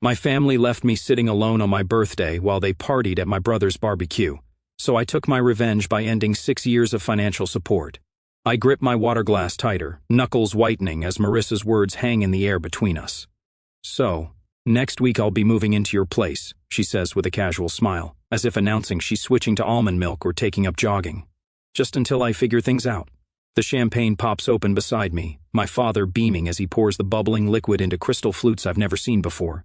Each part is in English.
My family left me sitting alone on my birthday while they partied at my brother's BBQ, so I took my revenge by ending 6 years of financial support. I grip my water glass tighter, knuckles whitening as Marissa's words hang in the air between us. So, next week I'll be moving into your place, she says with a casual smile, as if announcing she's switching to almond milk or taking up jogging. Just until I figure things out. The champagne pops open beside me, my father beaming as he pours the bubbling liquid into crystal flutes I've never seen before.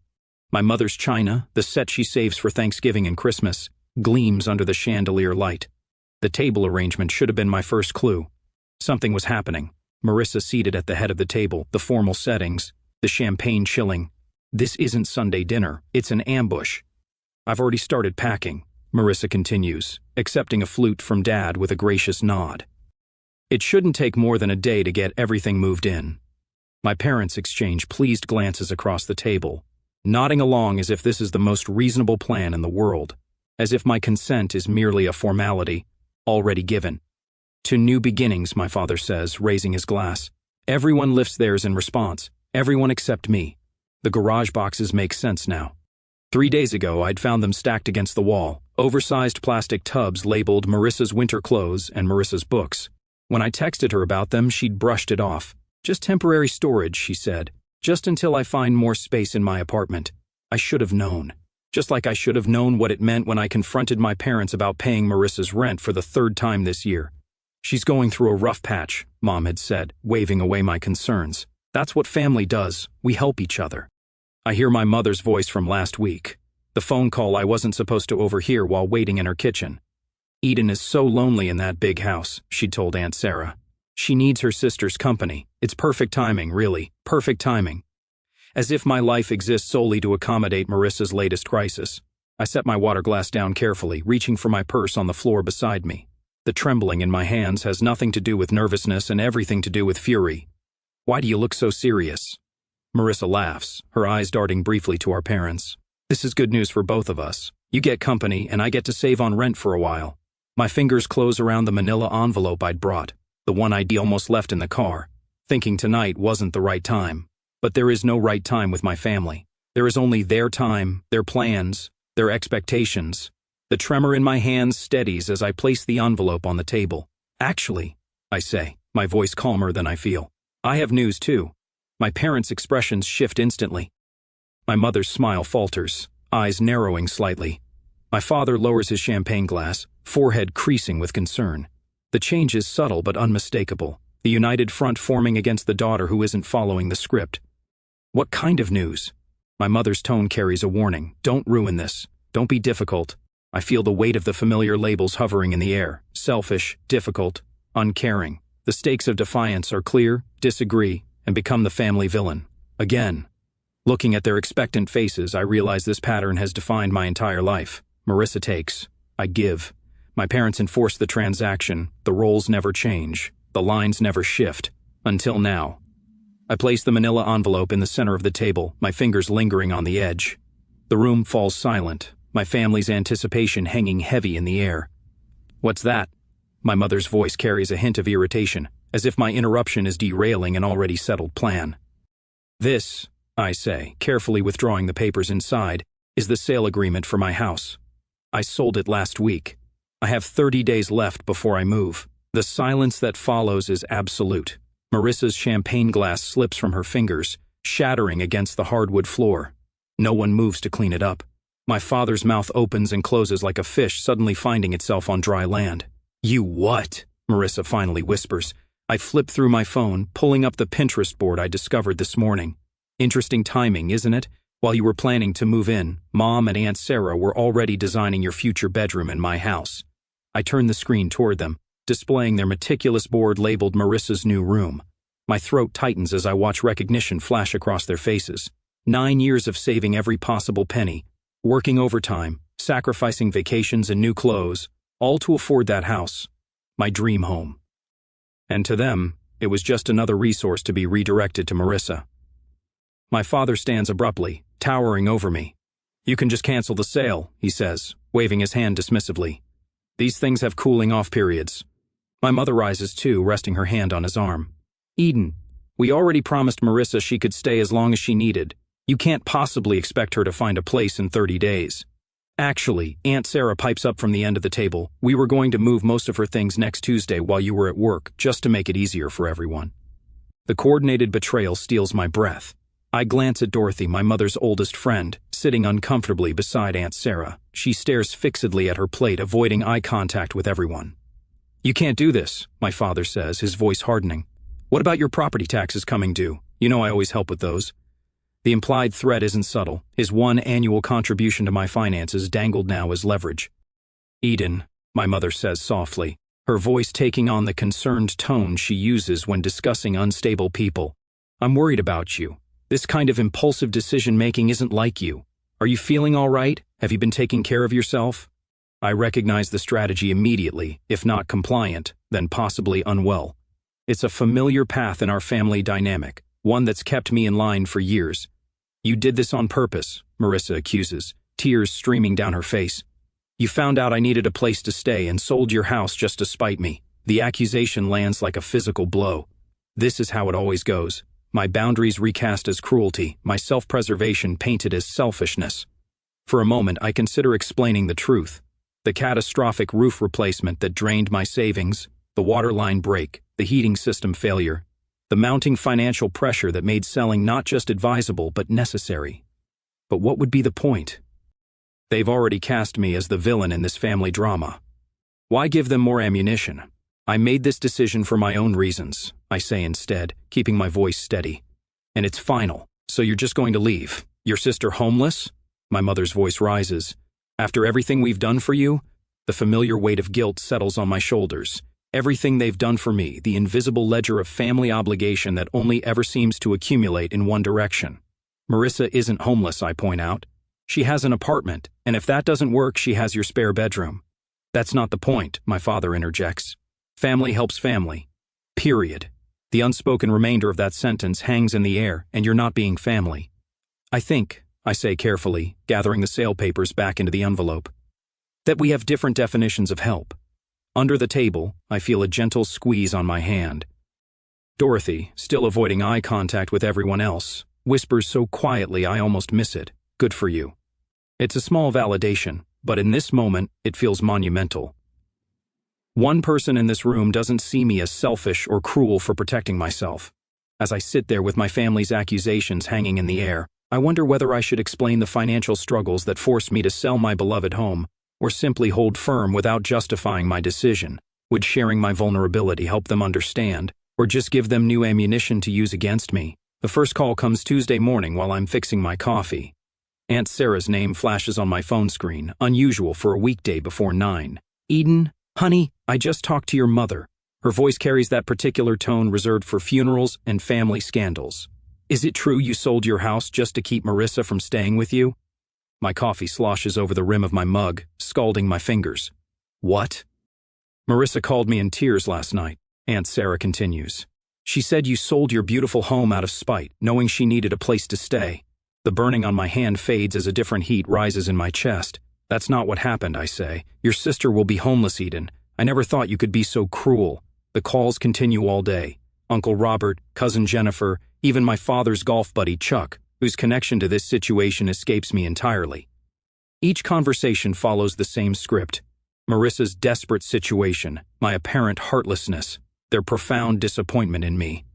My mother's china, the set she saves for Thanksgiving and Christmas, gleams under the chandelier light. The table arrangement should have been my first clue. Something was happening. Marissa seated at the head of the table, the formal settings, the champagne chilling. This isn't Sunday dinner, it's an ambush. I've already started packing, Marissa continues, accepting a flute from Dad with a gracious nod. It shouldn't take more than a day to get everything moved in. My parents exchange pleased glances across the table, nodding along as if this is the most reasonable plan in the world, as if my consent is merely a formality, already given. To new beginnings, my father says, raising his glass. Everyone lifts theirs in response, everyone except me. The garage boxes make sense now. 3 days ago, I'd found them stacked against the wall, oversized plastic tubs labeled Marissa's winter clothes and Marissa's books. When I texted her about them, she'd brushed it off. Just temporary storage, she said. Just until I find more space in my apartment. I should have known. Just like I should have known what it meant when I confronted my parents about paying Marissa's rent for the 3rd time this year. She's going through a rough patch, Mom had said, waving away my concerns. That's what family does. We help each other. I hear my mother's voice from last week. The phone call I wasn't supposed to overhear while waiting in her kitchen. Eden is so lonely in that big house, she'd told Aunt Sarah. She needs her sister's company. It's perfect timing, really. Perfect timing. As if my life exists solely to accommodate Marissa's latest crisis. I set my water glass down carefully, reaching for my purse on the floor beside me. The trembling in my hands has nothing to do with nervousness and everything to do with fury. Why do you look so serious? Marissa laughs, her eyes darting briefly to our parents. This is good news for both of us. You get company and I get to save on rent for a while. My fingers close around the manila envelope I'd brought, the one I'd almost left in the car, thinking tonight wasn't the right time. But there is no right time with my family. There is only their time, their plans, their expectations. The tremor in my hands steadies as I place the envelope on the table. Actually, I say, my voice calmer than I feel. I have news too. My parents' expressions shift instantly. My mother's smile falters, eyes narrowing slightly. My father lowers his champagne glass, forehead creasing with concern. The change is subtle but unmistakable, the united front forming against the daughter who isn't following the script. What kind of news? My mother's tone carries a warning. Don't ruin this. Don't be difficult. I feel the weight of the familiar labels hovering in the air. Selfish, difficult, uncaring. The stakes of defiance are clear, disagree, and become the family villain. Again. Looking at their expectant faces, I realize this pattern has defined my entire life. Marissa takes. I give. My parents enforce the transaction. The roles never change. The lines never shift. Until now. I place the manila envelope in the center of the table, my fingers lingering on the edge. The room falls silent, my family's anticipation hanging heavy in the air. What's that? My mother's voice carries a hint of irritation, as if my interruption is derailing an already settled plan. This, I say, carefully withdrawing the papers inside, is the sale agreement for my house. I sold it last week. I have 30 days left before I move. The silence that follows is absolute. Marissa's champagne glass slips from her fingers, shattering against the hardwood floor. No one moves to clean it up. My father's mouth opens and closes like a fish suddenly finding itself on dry land. You what? Marissa finally whispers. I flip through my phone, pulling up the Pinterest board I discovered this morning. Interesting timing, isn't it? While you were planning to move in, Mom and Aunt Sarah were already designing your future bedroom in my house. I turn the screen toward them, displaying their meticulous board labeled Marissa's new room. My throat tightens as I watch recognition flash across their faces. 9 years of saving every possible penny, working overtime, sacrificing vacations and new clothes, all to afford that house, my dream home. And to them, it was just another resource to be redirected to Marissa. My father stands abruptly, towering over me. You can just cancel the sale, he says, waving his hand dismissively. These things have cooling-off periods. My mother rises too, resting her hand on his arm. Eden, we already promised Marissa she could stay as long as she needed. You can't possibly expect her to find a place in 30 days. Actually, Aunt Sarah pipes up from the end of the table. We were going to move most of her things next Tuesday while you were at work, just to make it easier for everyone. The coordinated betrayal steals my breath. I glance at Dorothy, my mother's oldest friend, sitting uncomfortably beside Aunt Sarah. She stares fixedly at her plate, avoiding eye contact with everyone. You can't do this, my father says, his voice hardening. What about your property taxes coming due? You know I always help with those. The implied threat isn't subtle. His one annual contribution to my finances dangled now as leverage. Eden, my mother says softly, her voice taking on the concerned tone she uses when discussing unstable people. I'm worried about you. This kind of impulsive decision-making isn't like you. Are you feeling all right? Have you been taking care of yourself? I recognize the strategy immediately. If not compliant, then possibly unwell. It's a familiar path in our family dynamic, one that's kept me in line for years. You did this on purpose, Marissa accuses, tears streaming down her face. You found out I needed a place to stay and sold your house just to spite me. The accusation lands like a physical blow. This is how it always goes. My boundaries recast as cruelty, my self-preservation painted as selfishness. For a moment, I consider explaining the truth. The catastrophic roof replacement that drained my savings, the water line break, the heating system failure, the mounting financial pressure that made selling not just advisable but necessary. But what would be the point? They've already cast me as the villain in this family drama. Why give them more ammunition? I made this decision for my own reasons, I say instead, keeping my voice steady. And it's final. So you're just going to leave? Your sister homeless? My mother's voice rises. After everything we've done for you? The familiar weight of guilt settles on my shoulders. Everything they've done for me, the invisible ledger of family obligation that only ever seems to accumulate in one direction. Marissa isn't homeless, I point out. She has an apartment, and if that doesn't work, she has your spare bedroom. That's not the point, my father interjects. Family helps family. Period. The unspoken remainder of that sentence hangs in the air, and you're not being family. I think, I say carefully, gathering the sale papers back into the envelope, that we have different definitions of help. Under the table, I feel a gentle squeeze on my hand. Dorothy, still avoiding eye contact with everyone else, whispers so quietly I almost miss it. Good for you. It's a small validation, but in this moment, it feels monumental. One person in this room doesn't see me as selfish or cruel for protecting myself. As I sit there with my family's accusations hanging in the air, I wonder whether I should explain the financial struggles that forced me to sell my beloved home, or simply hold firm without justifying my decision. Would sharing my vulnerability help them understand, or just give them new ammunition to use against me? The first call comes Tuesday morning while I'm fixing my coffee. Aunt Sarah's name flashes on my phone screen, unusual for a weekday before 9. Eden, honey, I just talked to your mother. Her voice carries that particular tone reserved for funerals and family scandals. Is it true you sold your house just to keep Marissa from staying with you? My coffee sloshes over the rim of my mug, scalding my fingers. What? Marissa called me in tears last night, Aunt Sarah continues. She said you sold your beautiful home out of spite, knowing she needed a place to stay. The burning on my hand fades as a different heat rises in my chest. That's not what happened, I say. Your sister will be homeless, Eden. I never thought you could be so cruel. The calls continue all day. Uncle Robert, Cousin Jennifer, even my father's golf buddy Chuck, whose connection to this situation escapes me entirely. Each conversation follows the same script. Marissa's desperate situation, my apparent heartlessness, their profound disappointment in me.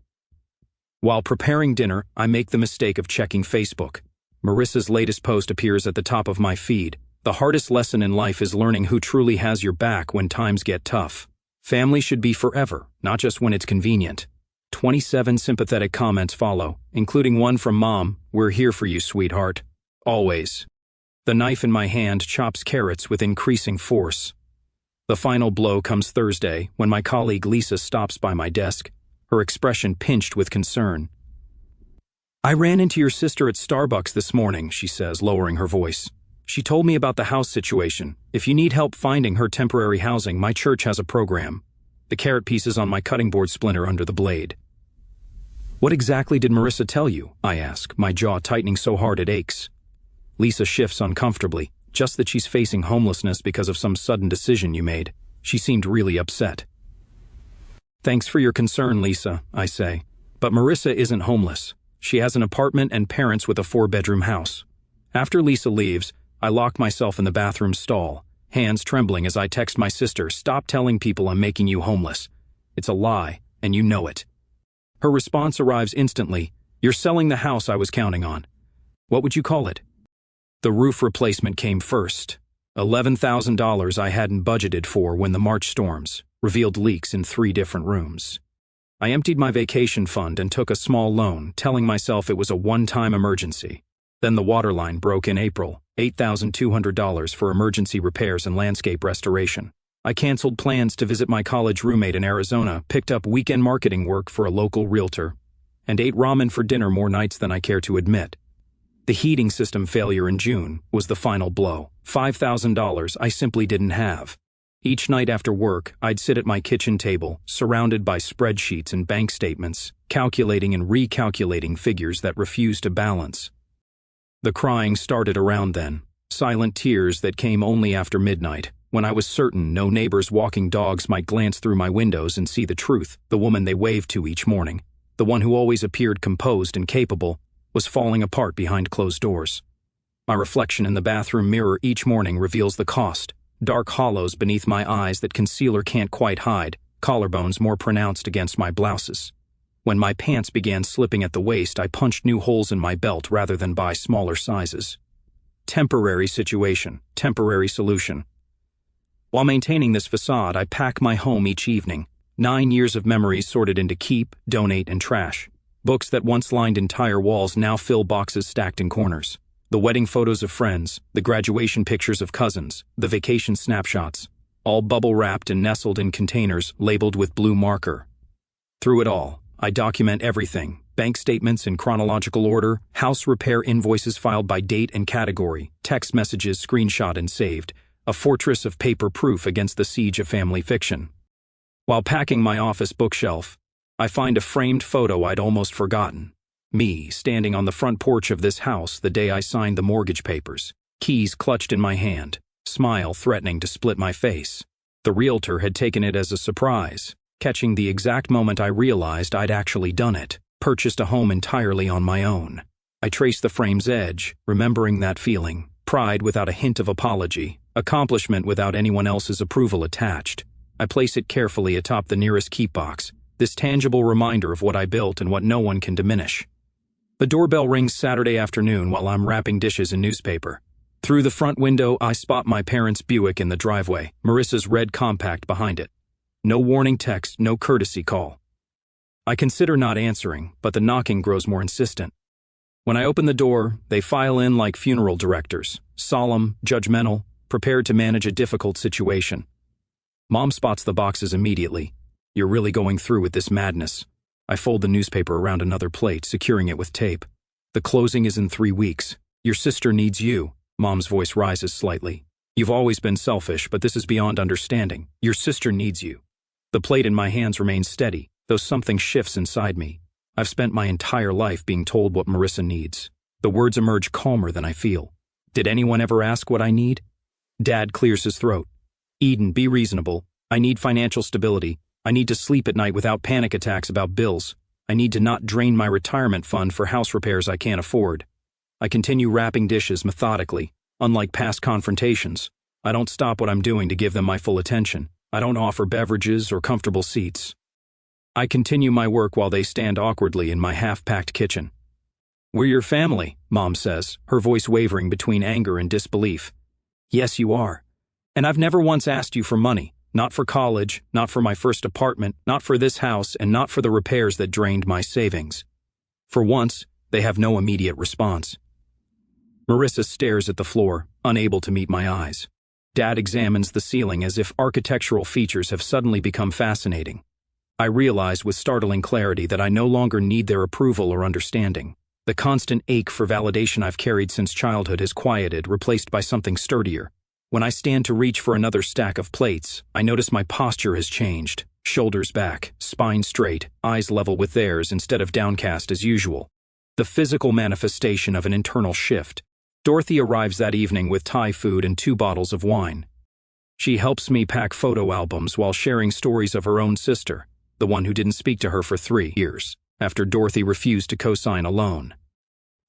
While preparing dinner, I make the mistake of checking Facebook. Marissa's latest post appears at the top of my feed. The hardest lesson in life is learning who truly has your back when times get tough. Family should be forever, not just when it's convenient. 27 sympathetic comments follow, including one from Mom, "We're here for you, sweetheart. Always." The knife in my hand chops carrots with increasing force. The final blow comes Thursday when my colleague Lisa stops by my desk, her expression pinched with concern. I ran into your sister at Starbucks this morning, she says, lowering her voice. She told me about the house situation. If you need help finding her temporary housing, my church has a program. The carrot pieces on my cutting board splinter under the blade. What exactly did Marissa tell you? I ask, my jaw tightening so hard it aches. Lisa shifts uncomfortably, just that she's facing homelessness because of some sudden decision you made. She seemed really upset. Thanks for your concern, Lisa, I say. But Marissa isn't homeless. She has an apartment and parents with a 4-bedroom house. After Lisa leaves, I lock myself in the bathroom stall, hands trembling as I text my sister, "Stop telling people I'm making you homeless. It's a lie, and you know it." Her response arrives instantly. "You're selling the house I was counting on." What would you call it? The roof replacement came first. $11,000 I hadn't budgeted for when the March storms revealed leaks in 3 different rooms. I emptied my vacation fund and took a small loan, telling myself it was a one-time emergency. Then the water line broke in April, $8,200 for emergency repairs and landscape restoration. I canceled plans to visit my college roommate in Arizona, picked up weekend marketing work for a local realtor, and ate ramen for dinner more nights than I care to admit. The heating system failure in June was the final blow. $5,000 I simply didn't have. Each night after work, I'd sit at my kitchen table, surrounded by spreadsheets and bank statements, calculating and recalculating figures that refused to balance. The crying started around then, silent tears that came only after midnight, when I was certain no neighbors walking dogs might glance through my windows and see the truth. The woman they waved to each morning, the one who always appeared composed and capable, was falling apart behind closed doors. My reflection in the bathroom mirror each morning reveals the cost, dark hollows beneath my eyes that concealer can't quite hide, collarbones more pronounced against my blouses. When my pants began slipping at the waist, I punched new holes in my belt rather than buy smaller sizes. Temporary situation, temporary solution. While maintaining this facade, I pack my home each evening, 9 years of memories sorted into keep, donate, and trash. Books that once lined entire walls now fill boxes stacked in corners. The wedding photos of friends, the graduation pictures of cousins, the vacation snapshots, all bubble-wrapped and nestled in containers labeled with blue marker. Through it all, I document everything: bank statements in chronological order, house repair invoices filed by date and category, text messages screenshot and saved, a fortress of paper proof against the siege of family fiction. While packing my office bookshelf, I find a framed photo I'd almost forgotten. Me, standing on the front porch of this house the day I signed the mortgage papers, keys clutched in my hand, smile threatening to split my face. The realtor had taken it as a surprise, catching the exact moment I realized I'd actually done it, purchased a home entirely on my own. I traced the frame's edge, remembering that feeling, pride without a hint of apology, accomplishment without anyone else's approval attached. I place it carefully atop the nearest keep box, this tangible reminder of what I built and what no one can diminish. The doorbell rings Saturday afternoon while I'm wrapping dishes in newspaper. Through the front window, I spot my parents' Buick in the driveway, Marissa's red compact behind it. No warning text, no courtesy call. I consider not answering, but the knocking grows more insistent. When I open the door, they file in like funeral directors, solemn, judgmental, prepared to manage a difficult situation. Mom spots the boxes immediately. "You're really going through with this madness." I fold the newspaper around another plate, securing it with tape. "The closing is in 3 weeks. Your sister needs you." Mom's voice rises slightly. "You've always been selfish, but this is beyond understanding. Your sister needs you." The plate in my hands remains steady, though something shifts inside me. I've spent my entire life being told what Marissa needs. The words emerge calmer than I feel. Did anyone ever ask what I need? Dad clears his throat. "Eden, be reasonable. I need financial stability. I need to sleep at night without panic attacks about bills. I need to not drain my retirement fund for house repairs I can't afford." I continue wrapping dishes methodically. Unlike past confrontations, I don't stop what I'm doing to give them my full attention. I don't offer beverages or comfortable seats. I continue my work while they stand awkwardly in my half-packed kitchen. "We're your family," Mom says, her voice wavering between anger and disbelief. "Yes, you are. And I've never once asked you for money. Not for college, not for my first apartment, not for this house, and not for the repairs that drained my savings." For once, they have no immediate response. Marissa stares at the floor, unable to meet my eyes. Dad examines the ceiling as if architectural features have suddenly become fascinating. I realize with startling clarity that I no longer need their approval or understanding. The constant ache for validation I've carried since childhood has quieted, replaced by something sturdier. When I stand to reach for another stack of plates, I notice my posture has changed. Shoulders back, spine straight, eyes level with theirs instead of downcast as usual. The physical manifestation of an internal shift. Dorothy arrives that evening with Thai food and 2 bottles of wine. She helps me pack photo albums while sharing stories of her own sister, the one who didn't speak to her for 3 years. after Dorothy refused to co-sign a loan.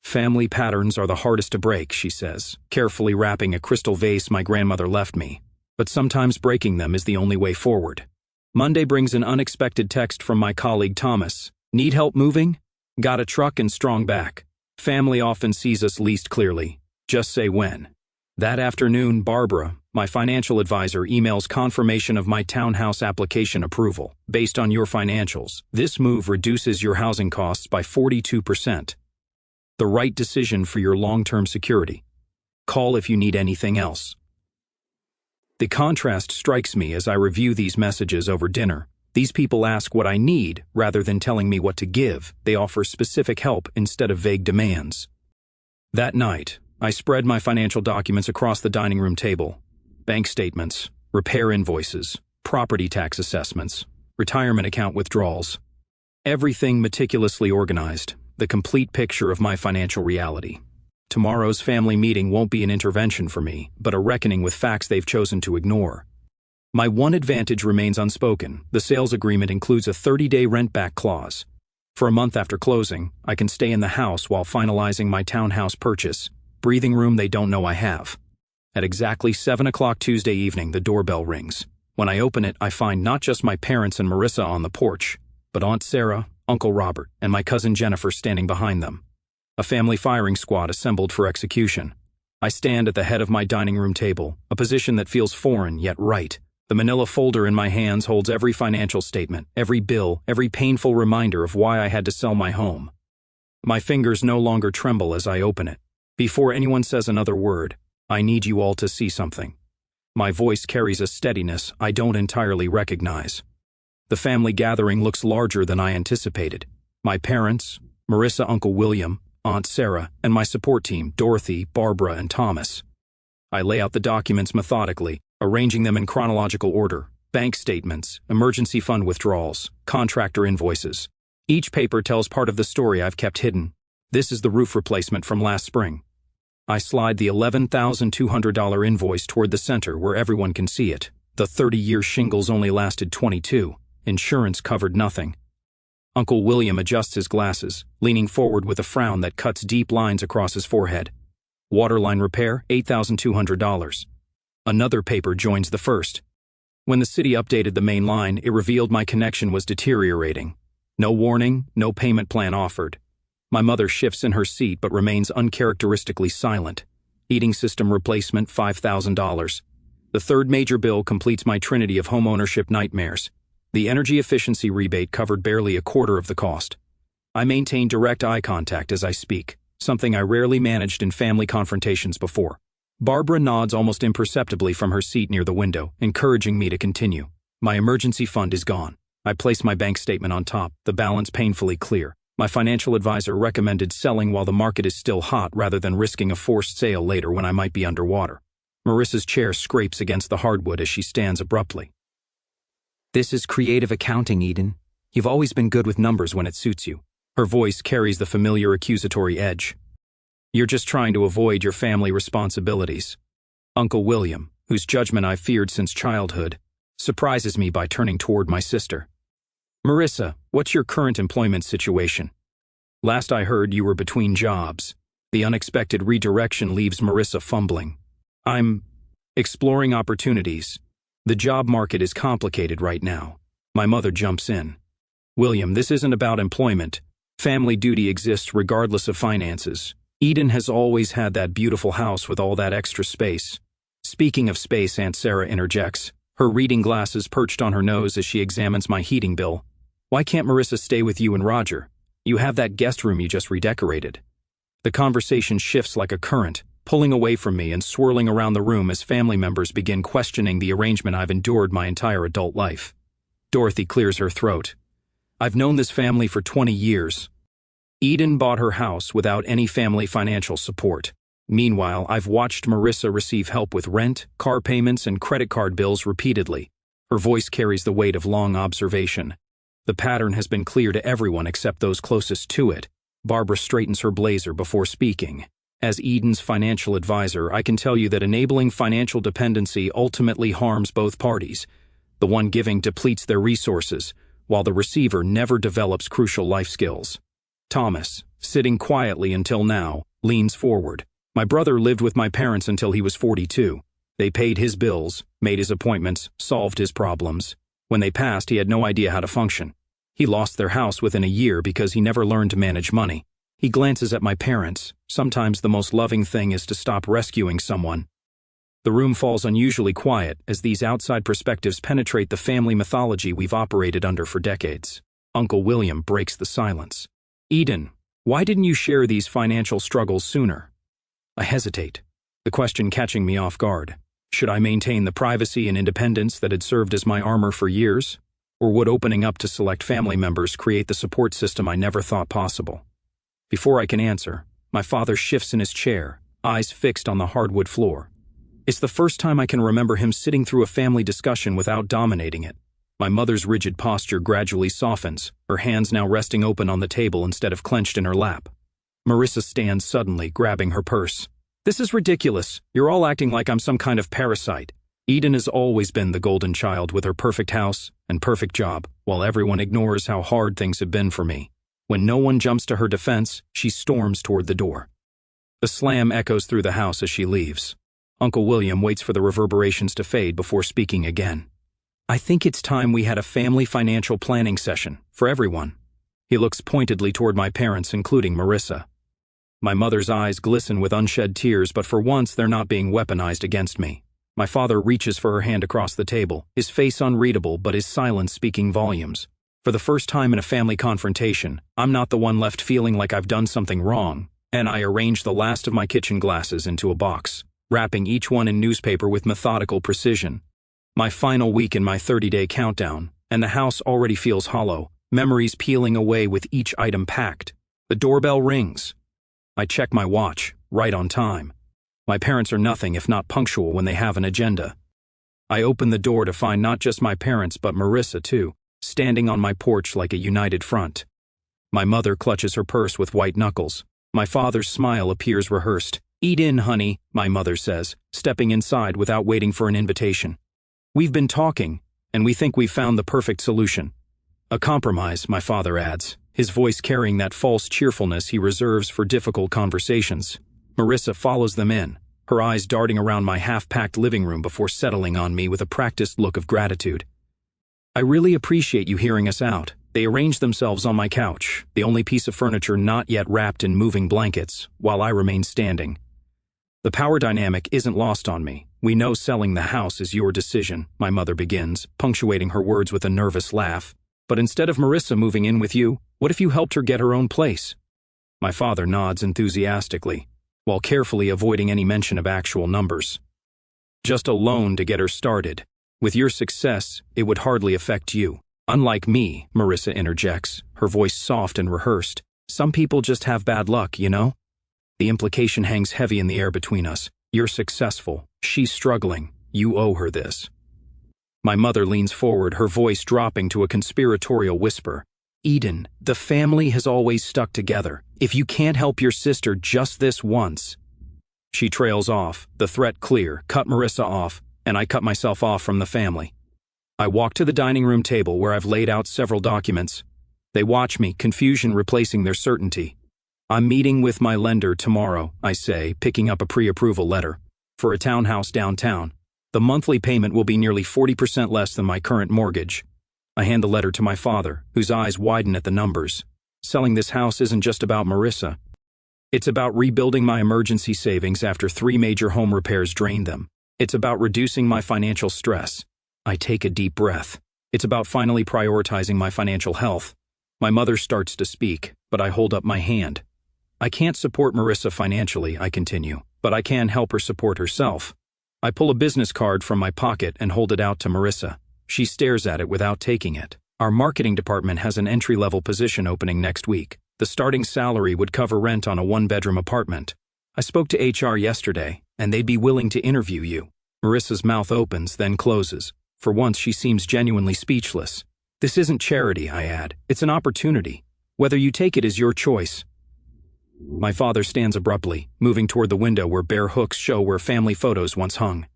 Family patterns are the hardest to break, she says, carefully wrapping a crystal vase my grandmother left me. But sometimes breaking them is the only way forward. Monday brings an unexpected text from my colleague Thomas. Need help moving? Got a truck and strong back. Family often sees us least clearly. Just say when. That afternoon, Barbara, my financial advisor, emails confirmation of my townhouse application approval. Based on your financials, this move reduces your housing costs by 42%. The right decision for your long-term security. Call if you need anything else. The contrast strikes me as I review these messages over dinner. These people ask what I need rather than telling me what to give. They offer specific help instead of vague demands. That night, I spread my financial documents across the dining room table. Bank statements, repair invoices, property tax assessments, retirement account withdrawals. Everything meticulously organized, the complete picture of my financial reality. Tomorrow's family meeting won't be an intervention for me, but a reckoning with facts they've chosen to ignore. My one advantage remains unspoken. The sales agreement includes a 30-day rent-back clause. For a month after closing, I can stay in the house while finalizing my townhouse purchase, breathing room they don't know I have. At exactly 7 o'clock Tuesday evening, the doorbell rings. When I open it, I find not just my parents and Marissa on the porch, but Aunt Sarah, Uncle Robert, and my cousin Jennifer standing behind them. A family firing squad assembled for execution. I stand at the head of my dining room table, a position that feels foreign yet right. The manila folder in my hands holds every financial statement, every bill, every painful reminder of why I had to sell my home. My fingers no longer tremble as I open it. Before anyone says another word, I need you all to see something. My voice carries a steadiness I don't entirely recognize. The family gathering looks larger than I anticipated. My parents, Marissa, Uncle William, Aunt Sarah, and my support team, Dorothy, Barbara, and Thomas. I lay out the documents methodically, arranging them in chronological order. Bank statements, emergency fund withdrawals, contractor invoices. Each paper tells part of the story I've kept hidden. This is the roof replacement from last spring. I slide the $11,200 invoice toward the center where everyone can see it. The 30-year shingles only lasted 22. Insurance covered nothing. Uncle William adjusts his glasses, leaning forward with a frown that cuts deep lines across his forehead. Waterline repair, $8,200. Another paper joins the first. When the city updated the main line, it revealed my connection was deteriorating. No warning, no payment plan offered. My mother shifts in her seat but remains uncharacteristically silent. Heating system replacement, $5,000. The third major bill completes my trinity of homeownership nightmares. The energy efficiency rebate covered barely a quarter of the cost. I maintain direct eye contact as I speak, something I rarely managed in family confrontations before. Barbara nods almost imperceptibly from her seat near the window, encouraging me to continue. My emergency fund is gone. I place my bank statement on top, the balance painfully clear. My financial advisor recommended selling while the market is still hot rather than risking a forced sale later when I might be underwater. Marissa's chair scrapes against the hardwood as she stands abruptly. This is creative accounting, Eden. You've always been good with numbers when it suits you. Her voice carries the familiar accusatory edge. You're just trying to avoid your family responsibilities. Uncle William, whose judgment I've feared since childhood, surprises me by turning toward my sister. Marissa, what's your current employment situation? Last I heard, you were between jobs. The unexpected redirection leaves Marissa fumbling. I'm exploring opportunities. The job market is complicated right now. My mother jumps in. William, this isn't about employment. Family duty exists regardless of finances. Eden has always had that beautiful house with all that extra space. Speaking of space, Aunt Sarah interjects, her reading glasses perched on her nose as she examines my heating bill. Why can't Marissa stay with you and Roger? You have that guest room you just redecorated. The conversation shifts like a current, pulling away from me and swirling around the room as family members begin questioning the arrangement I've endured my entire adult life. Dorothy clears her throat. I've known this family for 20 years. Eden bought her house without any family financial support. Meanwhile, I've watched Marissa receive help with rent, car payments, and credit card bills repeatedly. Her voice carries the weight of long observation. The pattern has been clear to everyone except those closest to it. Barbara straightens her blazer before speaking. As Eden's financial advisor, I can tell you that enabling financial dependency ultimately harms both parties. The one giving depletes their resources, while the receiver never develops crucial life skills. Thomas, sitting quietly until now, leans forward. My brother lived with my parents until he was 42. They paid his bills, made his appointments, solved his problems. When they passed, he had no idea how to function. He lost their house within a year because he never learned to manage money. He glances at my parents. Sometimes the most loving thing is to stop rescuing someone. The room falls unusually quiet as these outside perspectives penetrate the family mythology we've operated under for decades. Uncle William breaks the silence. Eden, why didn't you share these financial struggles sooner? I hesitate, the question catching me off guard. Should I maintain the privacy and independence that had served as my armor for years? Or would opening up to select family members create the support system I never thought possible? Before I can answer, my father shifts in his chair, eyes fixed on the hardwood floor. It's the first time I can remember him sitting through a family discussion without dominating it. My mother's rigid posture gradually softens, her hands now resting open on the table instead of clenched in her lap. Marissa stands suddenly, grabbing her purse. This is ridiculous. You're all acting like I'm some kind of parasite. Eden has always been the golden child with her perfect house and perfect job, while everyone ignores how hard things have been for me. When no one jumps to her defense, she storms toward the door. The slam echoes through the house as she leaves. Uncle William waits for the reverberations to fade before speaking again. I think it's time we had a family financial planning session, for everyone. He looks pointedly toward my parents, including Marissa. My mother's eyes glisten with unshed tears, but for once they're not being weaponized against me. My father reaches for her hand across the table, his face unreadable but his silence speaking volumes. For the first time in a family confrontation, I'm not the one left feeling like I've done something wrong, and I arrange the last of my kitchen glasses into a box, wrapping each one in newspaper with methodical precision. My final week in my 30-day countdown, and the house already feels hollow, memories peeling away with each item packed. The doorbell rings. I check my watch, right on time. My parents are nothing if not punctual when they have an agenda. I open the door to find not just my parents but Marissa too, standing on my porch like a united front. My mother clutches her purse with white knuckles. My father's smile appears rehearsed. Eat in, honey, my mother says, stepping inside without waiting for an invitation. We've been talking, and we think we've found the perfect solution. A compromise, my father adds, his voice carrying that false cheerfulness he reserves for difficult conversations. Marissa follows them in, her eyes darting around my half-packed living room before settling on me with a practiced look of gratitude. I really appreciate you hearing us out. They arrange themselves on my couch, the only piece of furniture not yet wrapped in moving blankets, while I remain standing. The power dynamic isn't lost on me. We know selling the house is your decision, my mother begins, punctuating her words with a nervous laugh. But instead of Marissa moving in with you, what if you helped her get her own place? My father nods enthusiastically, while carefully avoiding any mention of actual numbers. Just a loan to get her started. With your success, it would hardly affect you. Unlike me, Marissa interjects, her voice soft and rehearsed. Some people just have bad luck, you know? The implication hangs heavy in the air between us. You're successful. She's struggling. You owe her this. My mother leans forward, her voice dropping to a conspiratorial whisper. Eden, the family has always stuck together. If you can't help your sister just this once. She trails off, the threat clear, cut Marissa off, and I cut myself off from the family. I walk to the dining room table where I've laid out several documents. They watch me, confusion replacing their certainty. I'm meeting with my lender tomorrow, I say, picking up a pre-approval letter. For a townhouse downtown. The monthly payment will be nearly 40% less than my current mortgage. I hand the letter to my father, whose eyes widen at the numbers. Selling this house isn't just about Marissa. It's about rebuilding my emergency savings after 3 major home repairs drained them. It's about reducing my financial stress. I take a deep breath. It's about finally prioritizing my financial health. My mother starts to speak, but I hold up my hand. I can't support Marissa financially, I continue, but I can help her support herself. I pull a business card from my pocket and hold it out to Marissa. She stares at it without taking it. Our marketing department has an entry-level position opening next week. The starting salary would cover rent on a 1-bedroom apartment. I spoke to HR yesterday, and they'd be willing to interview you. Marissa's mouth opens, then closes. For once, she seems genuinely speechless. This isn't charity, I add. It's an opportunity. Whether you take it is your choice. My father stands abruptly, moving toward the window where bare hooks show where family photos once hung.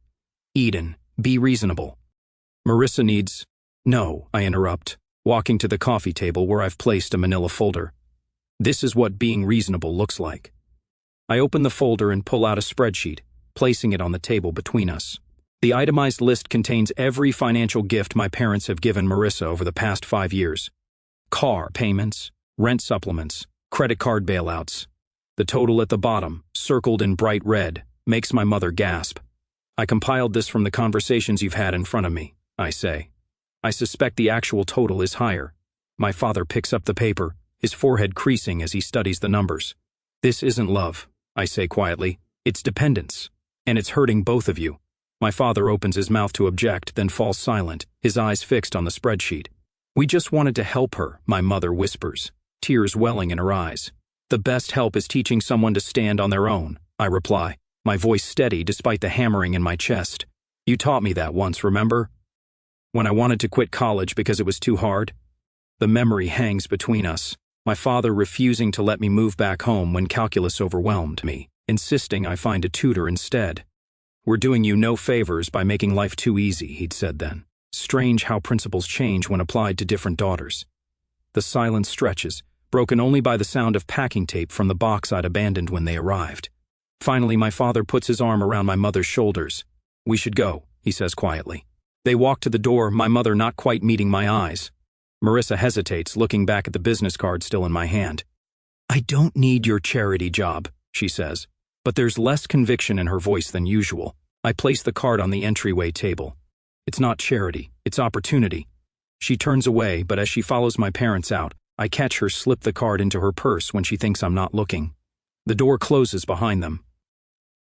Eden, be reasonable. Marissa needs... No, I interrupt. walking to the coffee table where I've placed a manila folder. This is what being reasonable looks like. I open the folder and pull out a spreadsheet, placing it on the table between us. The itemized list contains every financial gift my parents have given Marissa over the past 5 years. Car payments, rent supplements, credit card bailouts. The total at the bottom, circled in bright red, makes my mother gasp. I compiled this from the conversations you've had in front of me, I say. I suspect the actual total is higher. My father picks up the paper, his forehead creasing as he studies the numbers. This isn't love, I say quietly. It's dependence. And it's hurting both of you. My father opens his mouth to object, then falls silent, his eyes fixed on the spreadsheet. We just wanted to help her, my mother whispers, tears welling in her eyes. The best help is teaching someone to stand on their own, I reply, my voice steady despite the hammering in my chest. You taught me that once, remember? When I wanted to quit college because it was too hard? The memory hangs between us, my father refusing to let me move back home when calculus overwhelmed me, insisting I find a tutor instead. We're doing you no favors by making life too easy, he'd said then. Strange how principles change when applied to different daughters. The silence stretches, broken only by the sound of packing tape from the box I'd abandoned when they arrived. Finally, my father puts his arm around my mother's shoulders. We should go, he says quietly. They walk to the door, my mother not quite meeting my eyes. Marissa hesitates, looking back at the business card still in my hand. I don't need your charity job, she says, but there's less conviction in her voice than usual. I place the card on the entryway table. It's not charity, it's opportunity. She turns away, but as she follows my parents out, I catch her slip the card into her purse when she thinks I'm not looking. The door closes behind them.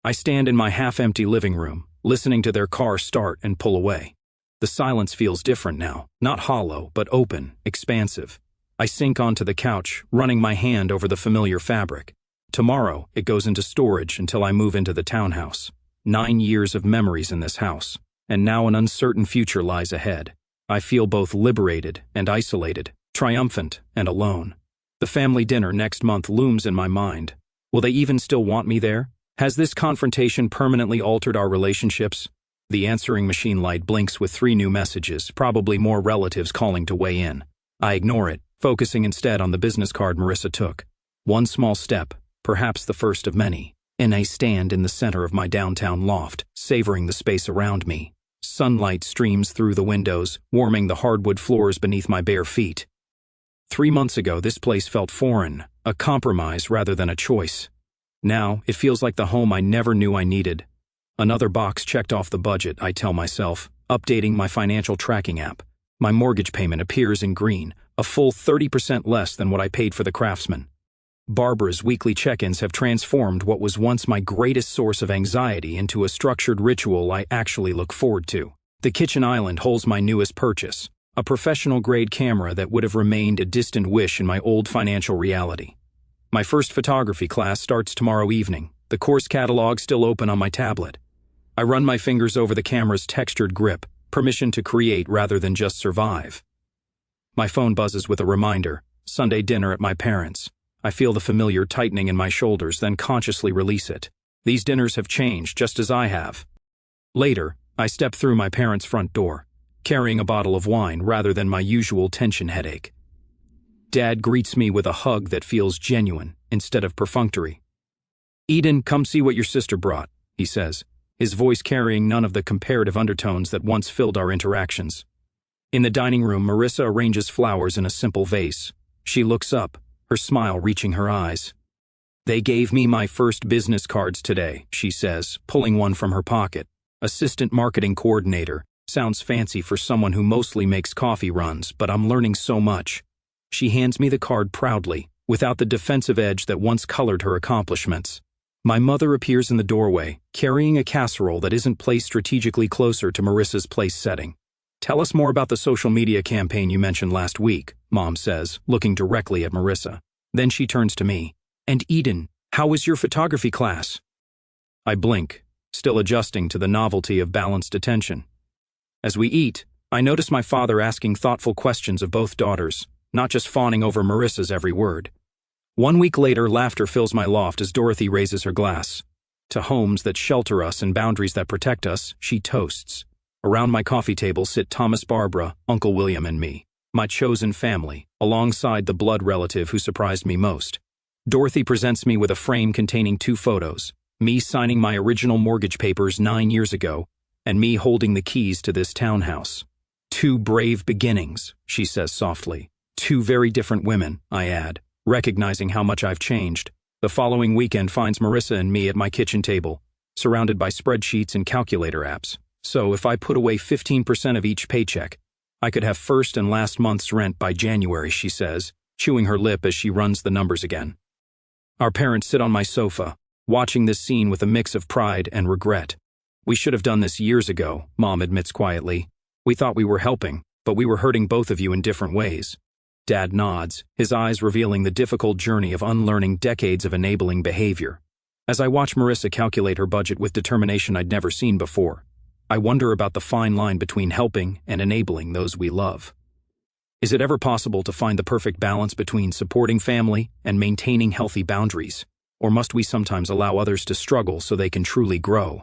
I stand in my half-empty living room, listening to their car start and pull away. The silence feels different now, not hollow, but open, expansive. I sink onto the couch, running my hand over the familiar fabric. Tomorrow, it goes into storage until I move into the townhouse. 9 years of memories in this house, and now an uncertain future lies ahead. I feel both liberated and isolated, triumphant and alone. The family dinner next month looms in my mind. Will they even still want me there? Has this confrontation permanently altered our relationships? The answering machine light blinks with 3 new messages, probably more relatives calling to weigh in. I ignore it, focusing instead on the business card Marissa took. One small step, perhaps the first of many, and I stand in the center of my downtown loft, savoring the space around me. Sunlight streams through the windows, warming the hardwood floors beneath my bare feet. 3 months ago, this place felt foreign, a compromise rather than a choice. Now, it feels like the home I never knew I needed. Another box checked off the budget, I tell myself, updating my financial tracking app. My mortgage payment appears in green, a full 30% less than what I paid for the Craftsman. Barbara's weekly check-ins have transformed what was once my greatest source of anxiety into a structured ritual I actually look forward to. The kitchen island holds my newest purchase, a professional-grade camera that would have remained a distant wish in my old financial reality. My first photography class starts tomorrow evening, the course catalog still open on my tablet. I run my fingers over the camera's textured grip, permission to create rather than just survive. My phone buzzes with a reminder, Sunday dinner at my parents'. I feel the familiar tightening in my shoulders, then consciously release it. These dinners have changed, just as I have. Later, I step through my parents' front door, carrying a bottle of wine rather than my usual tension headache. Dad greets me with a hug that feels genuine, instead of perfunctory. Eden, come see what your sister brought, he says, his voice carrying none of the comparative undertones that once filled our interactions. In the dining room, Marissa arranges flowers in a simple vase. She looks up, her smile reaching her eyes. They gave me my first business cards today, she says, pulling one from her pocket. Assistant marketing coordinator. Sounds fancy for someone who mostly makes coffee runs, but I'm learning so much. She hands me the card proudly, without the defensive edge that once colored her accomplishments. My mother appears in the doorway, carrying a casserole that isn't placed strategically closer to Marissa's place setting. Tell us more about the social media campaign you mentioned last week, Mom says, looking directly at Marissa. Then she turns to me. And Eden, how was your photography class? I blink, still adjusting to the novelty of balanced attention. As we eat, I notice my father asking thoughtful questions of both daughters, not just fawning over Marissa's every word. 1 week later, laughter fills my loft as Dorothy raises her glass. To homes that shelter us and boundaries that protect us, she toasts. Around my coffee table sit Thomas, Barbara, Uncle William, and me. my chosen family, alongside the blood relative who surprised me most. Dorothy presents me with a frame containing 2 photos, me signing my original mortgage papers 9 years ago, and me holding the keys to this townhouse. 2 brave beginnings, she says softly. 2 very different women, I add, recognizing how much I've changed. The following weekend finds Marissa and me at my kitchen table, surrounded by spreadsheets and calculator apps. So if I put away 15% of each paycheck, I could have first and last month's rent by January, she says, chewing her lip as she runs the numbers again. Our parents sit on my sofa, watching this scene with a mix of pride and regret. We should have done this years ago, Mom admits quietly. We thought we were helping, but we were hurting both of you in different ways. Dad nods, his eyes revealing the difficult journey of unlearning decades of enabling behavior. As I watch Marissa calculate her budget with determination I'd never seen before, I wonder about the fine line between helping and enabling those we love. Is it ever possible to find the perfect balance between supporting family and maintaining healthy boundaries? Or must we sometimes allow others to struggle so they can truly grow?